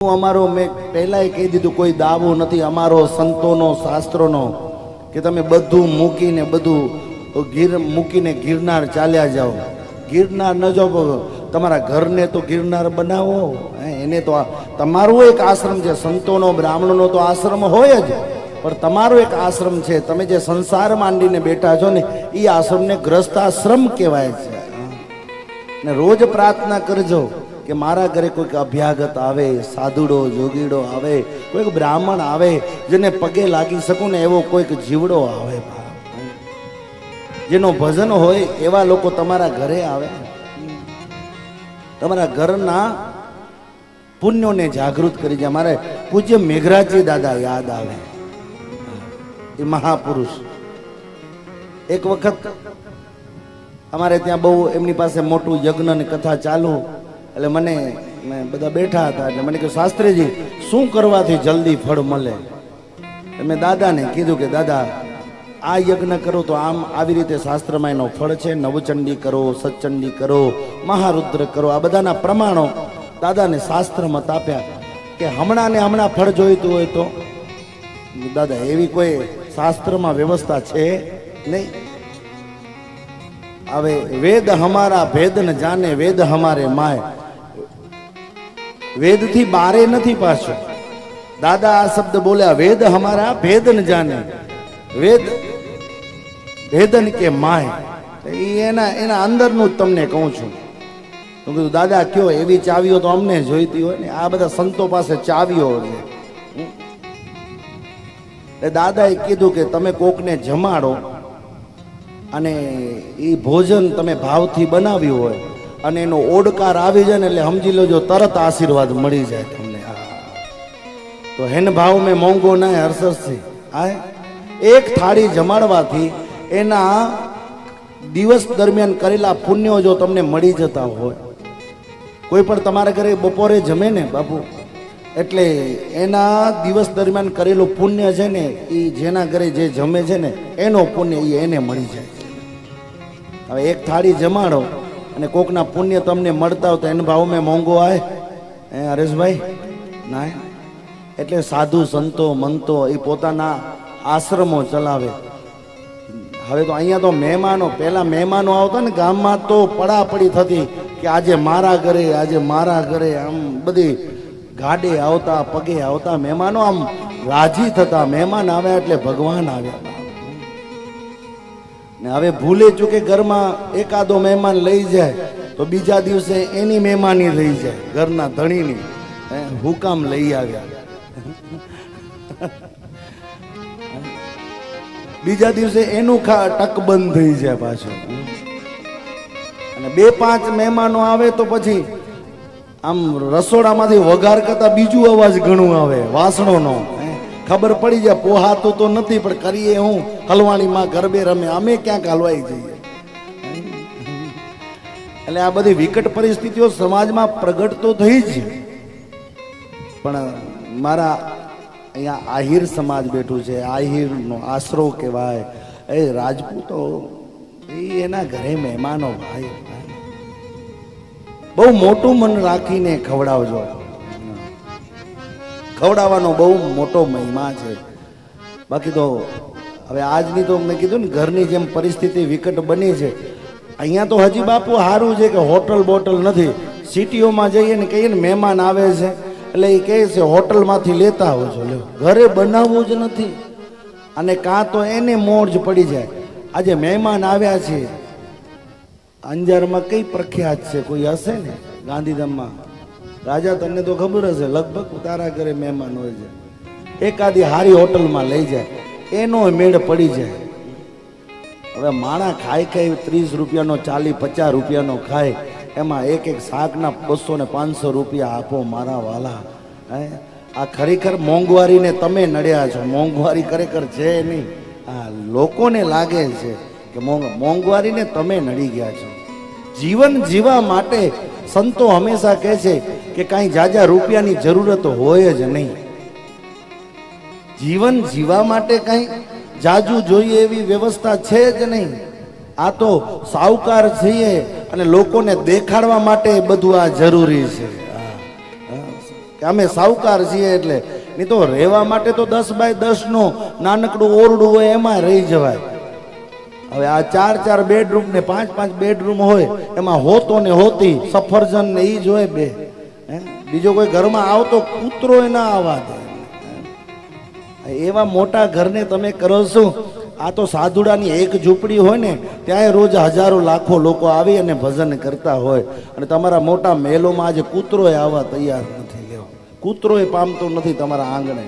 અમારો મેં પહેલાય કહી દીધું, કોઈ દાવો નથી અમારો સંતોનો શાસ્ત્રોનો કે તમે બધું મૂકીને મૂકીને ગિરનાર ચાલ્યા જાઓ. ગિરનાર ન જાઓ, તમારા ઘરને તો ગિરનાર બનાવો. એને તો તમારું એક આશ્રમ છે, સંતોનો બ્રાહ્મણોનો તો આશ્રમ હોય જ, પણ તમારો એક આશ્રમ છે. તમે જે સંસાર માંડીને બેઠા છો ને એ આશ્રમને ગ્રસ્તાશ્રમ કહેવાય છે. ને રોજ પ્રાર્થના કરજો કે મારા ઘરે કોઈક અભ્યાગત આવે, સાધુડો જોગીડો આવે, કોઈક બ્રાહ્મણ આવે જેને પગે લાગી શકું ને એવો કોઈક જીવડો આવે, જેનો ભજન હોય એવા લોકો તમારા ઘરે આવે. તમારા ઘરના પુણ્યોને જાગૃત કરી જાય. મારે પૂજ્ય મેઘરાજજી દાદા યાદ આવે, એ મહાપુરુષ. એક વખત અમારે ત્યાં બહુ એમની પાસે મોટું યજ્ઞ ને કથા ચાલુ, એટલે મેં બધા બેઠા હતા, એટલે મને કહ્યું, શાસ્ત્રીજી શું કરવાથી જલ્દી ફળ મળે? મેં દાદાને કીધું કે દાદા આ યજ્ઞ કરો તો આમ આવી રીતે શાસ્ત્રમાં એનો ફળ છે. નવચંડી કરો, સતચંડી કરો, મહારુદ્ર કરો, આ બધાના પ્રમાણો દાદાને શાસ્ત્ર મત આપ્યા કે હમણાં ને હમણાં ફળ જોઈતું હોય તો. દાદા એવી કોઈ શાસ્ત્રમાં વ્યવસ્થા છે નહીં. હવે વેદ હમારા ભેદ ન જાને, વેદ હમારે માય. વેદ થી બારે નથી પાછો. દાદા આ શબ્દ બોલ્યા, વેદ હમારા ભેદ ન જાને, વેદ ભેદન કે માય. એના અંદરનું જ તમને કહું છું. તો કીધું દાદા કયો, એવી ચાવીઓ તો અમને જોઈતી હોય ને, આ બધા સંતો પાસે ચાવીઓ છે. દાદાએ કીધું કે તમે કોકને જમાડો અને એ ભોજન તમે ભાવથી બનાવ્યું હોય અને એનો ઓડકાર આવી જાય ને એટલે સમજી લેજો તરત આશીર્વાદ મળી જાય તમને. તો હેન ભાવ મેં મોંઘો ના હર્ષથી આ એક થાળી જમાડવાથી એના દિવસ દરમિયાન કરેલા પુણ્યો જો તમને મળી જતા હોય. કોઈ પણ તમારા ઘરે બપોરે જમે ને બાપુ, એટલે એના દિવસ દરમિયાન કરેલું પુણ્ય છે ને એ જેના ઘરે જે જમે છે ને એનો પુણ્ય એ એને મળી જાય. હવે એક થાળી જમાડો અને કોકના પુણ્ય તમને મળતા હોય તો એને ભાવ મેં મોંઘો આવે હરેશભાઈ ના. એટલે સાધુ સંતો મંતો એ પોતાના આશ્રમો ચલાવે. હવે તો અહીંયા તો મહેમાનો, પહેલા મહેમાનો આવતા ને ગામમાં તો પડાપડી થતી કે આજે મારા ઘરે, આજે મારા ઘરે, આમ બધી ગાડે આવતા, પગે આવતા મહેમાનો, આમ રાજી થતા. મહેમાન આવ્યા એટલે ભગવાન આવ્યા. ને હવે ભૂલે ચૂકે ઘરમાં એકાદો મહેમાન લઈ જાય તો બીજા દિવસે એની મહેમાની લઈ જાય, ઘરના ધણીની. હુકામ લઈ આવ્યા, બીજા દિવસે એનું ટક બંધ થઈ જાય પાછું. અને 2-5 મહેમાનો આવે તો પછી આમ રસોડામાંથી વઘાર કરતા બીજું અવાજ ઘણું આવે વાસણોનો. ખબર પડી જાય પોહાતું તો નથી, પણ કરીએ હું, હલવાણીમાં ગરબે રમે, અમે ક્યાંક હલવાઈ જઈએ. એટલે આ બધી વિકટ પરિસ્થિતિઓ સમાજમાં પ્રગટ તો થઈ જ. પણ મારા અહીંયા આહિર સમાજ બેઠું છે, આહિરનો આશરો કહેવાય. એ રાજપૂતો એના ઘરે મહેમાનો ભાઈ બહુ મોટું મન રાખીને ખવડાવજો. ખવડાવવાનો બહુ મોટો મહિમા છે. બાકી તો હવે આજની તો મેં કીધું ને ઘરની જેમ પરિસ્થિતિ વિકટ બની છે. અહીંયા તો હજી બાપુ સારું છે કે હોટલ બોટલ નથી. સિટીઓમાં જઈએ ને કહીએ ને મહેમાન આવે છે એટલે એ કહે છે હોટલમાંથી લેતા આવજો. ઘરે બનાવવું જ નથી. અને કાં તો એને મોજ પડી જાય. આજે મહેમાન આવ્યા છે, અંજારમાં કઈ પ્રખ્યાત છે, કોઈ હશે ને ગાંધીધામમાં? રાજા તને તો ખબર હશે, લગભગ તારા ઘરે મહેમાન હોય છે. એકાદી હારી હોટલમાં લઈ જાય, એનો મેળ પડી જાય. હવે માણા ખાઈ 30 રૂપિયાનો, 40-50 રૂપિયાનો ખાય, એમાં એક શાકના 200 ને 500 રૂપિયા આપો મારા વાલા. આ ખરેખર મોંઘવારીને તમે નડ્યા છો. મોંઘવારી ખરેખર છે નહીં, આ લોકોને લાગે છે કે મોંઘવારીને તમે નડી ગયા છો. જીવન જીવવા માટે સંતો હંમેશા કહે છે કે કાંઈ જાજા રૂપિયાની જરૂરત હોય જ નહીં. જીવન જીવવા માટે કાંઈ જાજુ જોઈએ એવી વ્યવસ્થા છે જ નહીં. આ તો સાહુકાર છીએ અને લોકોને દેખાડવા માટે બધું આ જરૂરી છે. કે અમે સાવકાર છીએ એટલે. નહીં તો રહેવા માટે તો 10 બાય 10 નો નાનકડું ઓરડું હોય એમાં રહી જવાય. હવે આ 4 બેડરૂમ ને 5 બેડરૂમ હોય એમાં હોતો ને હોતી સફરજન ને ઈ જ હોય બે. બીજો કોઈ ઘરમાં આવતો કૂતરો ના આવવા દે. એવા મોટા ઘરને તમે કરો છો. આ તો સાધુડાની એક ઝૂંપડી હોય ને ત્યાં રોજ હજારો લાખો લોકો આવી અને ભજન કરતા હોય. અને તમારા મોટા મહેલોમાં આજે કૂતરોય આવવા તૈયાર નથી. લેવો કૂતરોય પામતો નથી તમારા આંગણે.